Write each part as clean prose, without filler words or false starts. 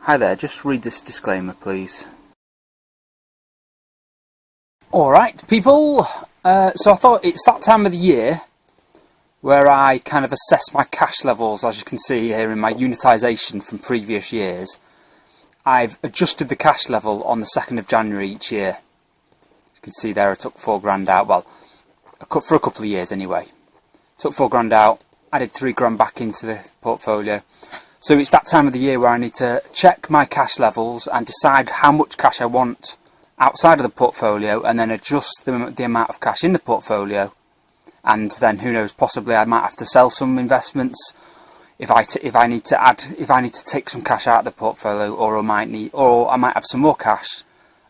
Hi there, just read this disclaimer please. Alright people, so I thought it's that time of the year where I kind of assess my cash levels. As you can see here in my unitisation from previous years, I've adjusted the cash level on the 2nd of January each year. You can see there I took £4 out, well, for a couple of years anyway. Took £4 out, added £3 back into the portfolio. So it's that time of the year where I need to check my cash levels and decide how much cash I want outside of the portfolio, and then adjust the amount of cash in the portfolio. And then who knows, possibly I might have to sell some investments if I need to take some cash out of the portfolio, or I might have some more cash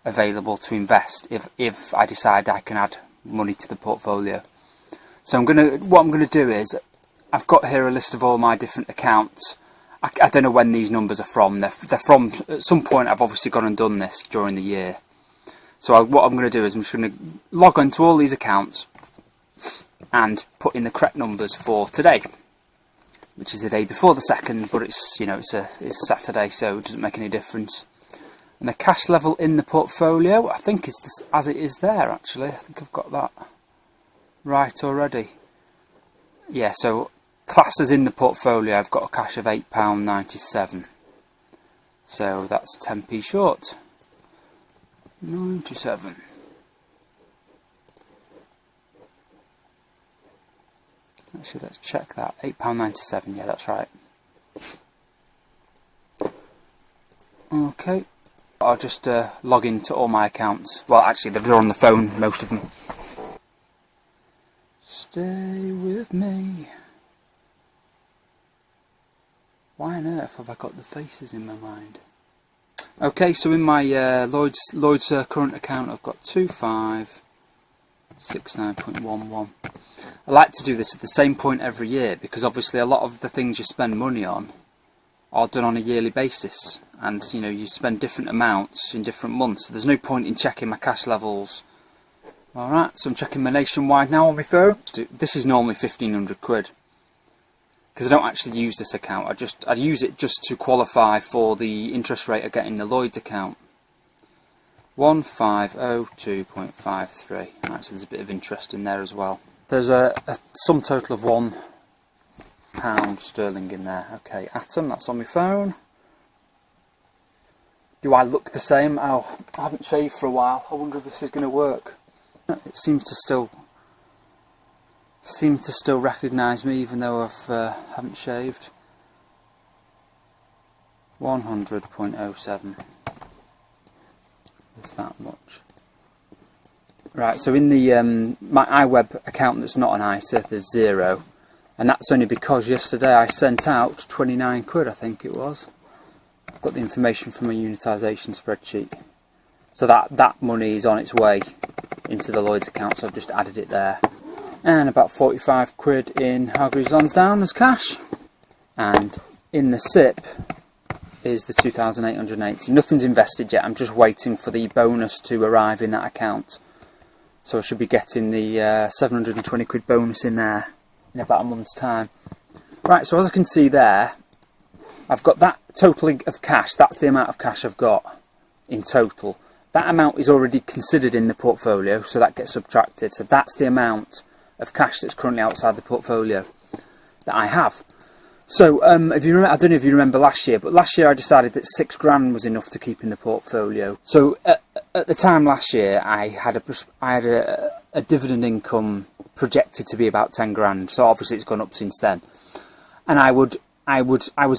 available to invest if I decide I can add money to the portfolio. So what I'm gonna do is, I've got here a list of all my different accounts. I don't know when these numbers are from. They're from, at some point I've obviously gone and done this during the year. So what I'm going to do is I'm just going to log on to all these accounts and put in the correct numbers for today, which is the day before the 2nd, but it's Saturday, so it doesn't make any difference. And the cash level in the portfolio, I think it's as it is there actually. I think I've got that right already. Yeah, so classed as in the portfolio, I've got a cash of £8.97. So that's 10p short. 97. Actually, let's check that. £8.97, yeah, that's right. Okay. I'll just log into all my accounts. Well, actually, they're on the phone, most of them. Stay with me. Why on earth have I got the faces in my mind? Okay, so in my Lloyd's current account, I've got 2569.11. I like to do this at the same point every year, because obviously a lot of the things you spend money on are done on a yearly basis, and you spend different amounts in different months, so there's no point in checking my cash levels. Alright, so I'm checking my Nationwide now on my phone. This is normally £1,500. Because I don't actually use this account, I use it just to qualify for the interest rate I get in the Lloyd's account. 1502.53. Right, so there's a bit of interest in there as well. There's a sum total of £1 sterling in there. Okay, Atom, that's on my phone. Do I look the same? Oh, I haven't shaved for a while. I wonder if this is going to work. It seems to still recognise me even though I haven't shaved. 100.07. It's that much. Right, so in the my iWeb account that's not an ISA, there's 0, and that's only because yesterday I sent out £29, I think it was. I've got the information from a unitisation spreadsheet, so that money is on its way into the Lloyd's account, so I've just added it there. And about £45 in Hargreaves Lansdown as cash. And in the SIP is the 2,880. Nothing's invested yet, I'm just waiting for the bonus to arrive in that account. So I should be getting the £720 bonus in there in about a month's time. Right, so as I can see there, I've got that total of cash. That's the amount of cash I've got in total. That amount is already considered in the portfolio, so that gets subtracted. So that's the amount of cash that's currently outside the portfolio that I have. So if you remember, I don't know if you remember last year, but last year I decided that £6 was enough to keep in the portfolio. So at the time last year, I had a dividend income projected to be about £10. So obviously it's gone up since then. And I was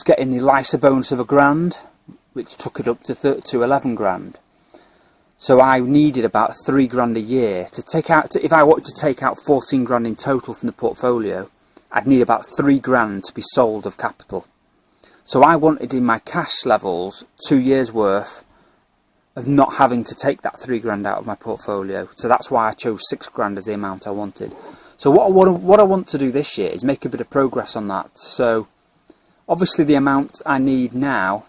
getting the LISA bonus of £1, which took it up to £11. So I needed about £3 a year to take out. If I wanted to take out £14 in total from the portfolio, I'd need about £3 to be sold of capital. So I wanted in my cash levels 2 years worth of not having to take that £3 out of my portfolio. So that's why I chose £6 as the amount I wanted. So what I want to do this year is make a bit of progress on that. So obviously the amount I need now,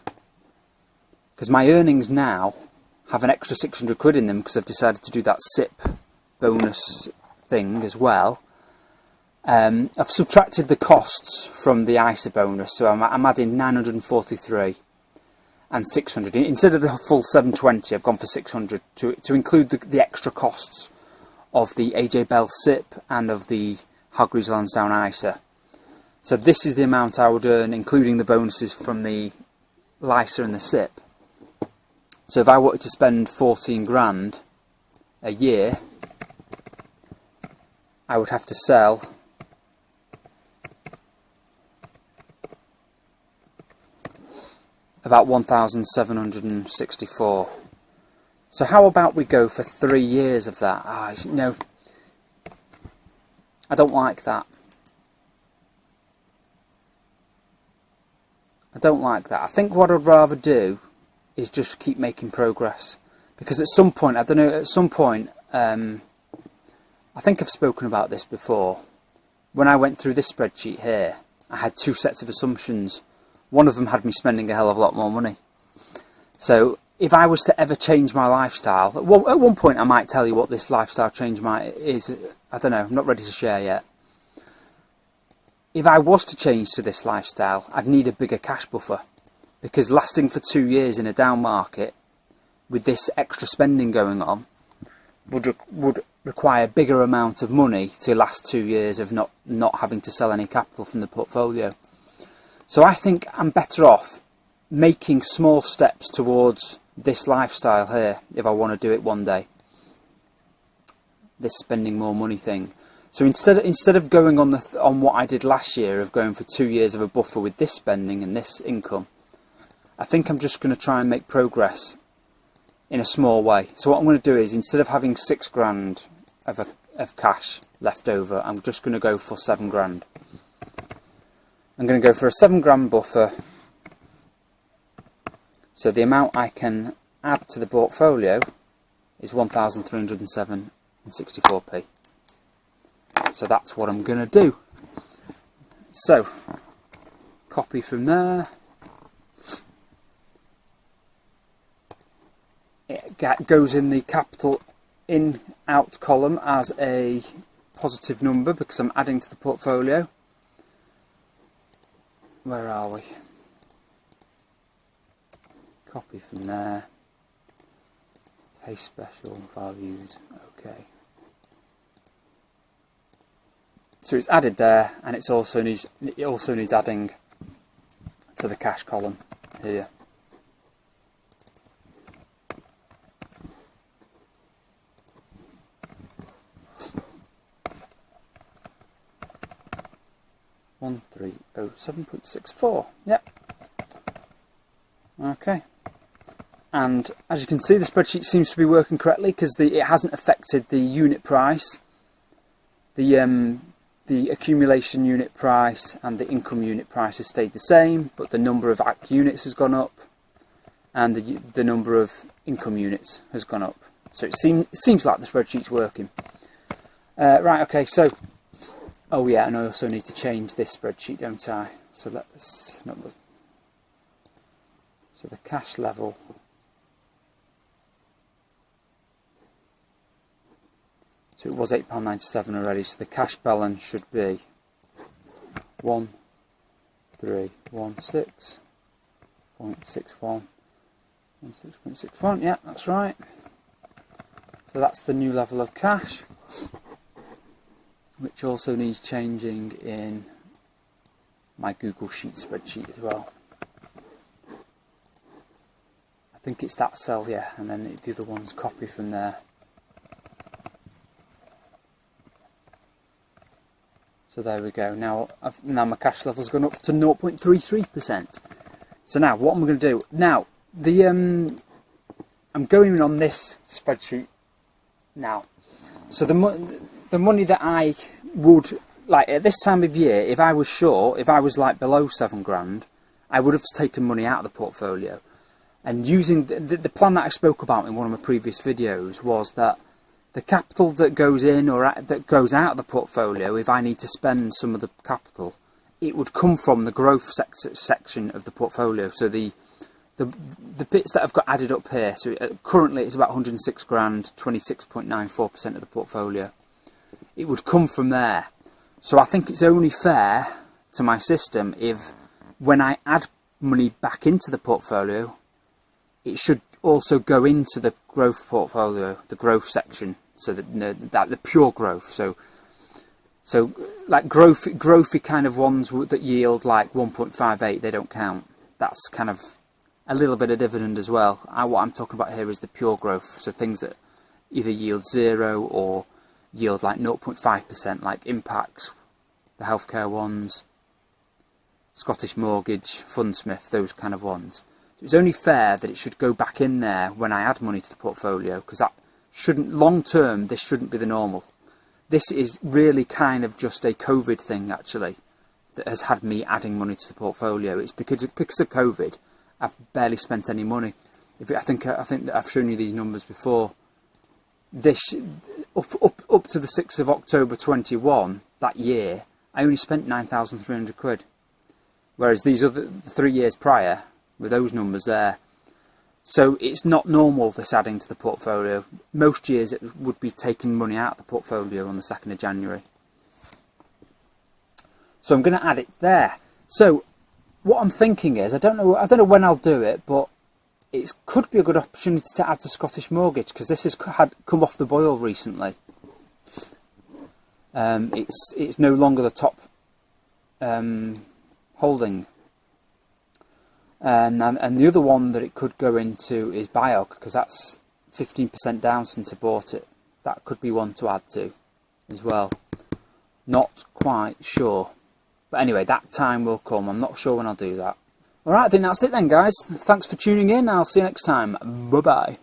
because my earnings now have an extra £600 in them because I've decided to do that SIP bonus thing as well. I've subtracted the costs from the ISA bonus, so I'm adding 943, and 600. Instead of the full 720, I've gone for 600 to include the extra costs of the AJ Bell SIP and of the Hargreaves Lansdown ISA. So this is the amount I would earn, including the bonuses from the LISA and the SIP. So if I wanted to spend 14 grand a year, I would have to sell about 1,764. So how about we go for 3 years of that? No, I don't like that. I don't like that. I think what I'd rather do is just keep making progress. Because at some point, I don't know, at some point, I think I've spoken about this before. When I went through this spreadsheet here, I had 2 sets of assumptions. One of them had me spending a hell of a lot more money. So if I was to ever change my lifestyle, at one point I might tell you what this lifestyle change is. I don't know, I'm not ready to share yet. If I was to change to this lifestyle, I'd need a bigger cash buffer. Because lasting for 2 years in a down market, with this extra spending going on, would require a bigger amount of money to last 2 years of not having to sell any capital from the portfolio. So I think I'm better off making small steps towards this lifestyle here, if I want to do it one day. This spending more money thing. So instead of going on what I did last year, of going for 2 years of a buffer with this spending and this income, I think I'm just going to try and make progress in a small way. So what I'm going to do is, instead of having 6 grand of cash left over, I'm just going to go for 7 grand. I'm going to go for a 7 grand buffer. So the amount I can add to the portfolio is 1,307.64p. So that's what I'm going to do. So, copy from there. It goes in the capital in out column as a positive number because I'm adding to the portfolio. Where are we? Copy from there. Pay special values. Okay. So it's added there, and it also needs adding to the cash column here. $1,307.64. Yep. Okay. And as you can see, the spreadsheet seems to be working correctly because it hasn't affected the unit price, the accumulation unit price and the income unit price has stayed the same, but the number of ACK units has gone up, and the number of income units has gone up. So it seems like the spreadsheet's working. Right. Okay. So. Oh yeah, and I also need to change this spreadsheet, don't I? So that's not the. So the cash level. So it was £8.97 already. So the cash balance should be 1,316.61. 16.61. Yeah, that's right. So that's the new level of cash, which also needs changing in my Google Sheet spreadsheet as well. I think it's that cell, yeah, and then the other one's copy from there. So there we go. Now my cash level's gone up to 0.33%. So now what am I going to do? Now I'm going on this spreadsheet now. So the money that I would, like at this time of year, if I was short, if I was like below 7 grand, I would have taken money out of the portfolio. And using the plan that I spoke about in one of my previous videos was that the capital that goes in or that goes out of the portfolio, if I need to spend some of the capital, it would come from the growth section of the portfolio. So the bits that I've got added up here, so currently it's about 106 grand, 26.94% of the portfolio. It would come from there. So I think it's only fair to my system if when I add money back into the portfolio, it should also go into the growth portfolio, the growth section, so that the pure growth. So like growthy kind of ones that yield like 1.58, they don't count. That's kind of a little bit of dividend as well. What I'm talking about here is the pure growth, so things that either yield 0 or yield like 0.5%, like Impacts, the healthcare ones, Scottish Mortgage, Fundsmith, those kind of ones. So it's only fair that it should go back in there when I add money to the portfolio, because that shouldn't, long term, this shouldn't be the normal. This is really kind of just a COVID thing, actually, that has had me adding money to the portfolio. It's because of COVID, I've barely spent any money. I think that I've shown you these numbers before. This up to the 6th of October 21 that year, I only spent 9,300 quid. Whereas these other 3 years prior, with those numbers there. So it's not normal, this adding to the portfolio. Most years it would be taking money out of the portfolio on the 2nd of January. So I'm going to add it there. So what I'm thinking is, I don't know when I'll do it, but it could be a good opportunity to add to Scottish Mortgage, because this has come off the boil recently. It's no longer the top holding. And the other one that it could go into is Biog, because that's 15% down since I bought it. That could be one to add to as well. Not quite sure. But anyway, that time will come. I'm not sure when I'll do that. Alright, I think that's it then, guys. Thanks for tuning in. I'll see you next time. Bye-bye.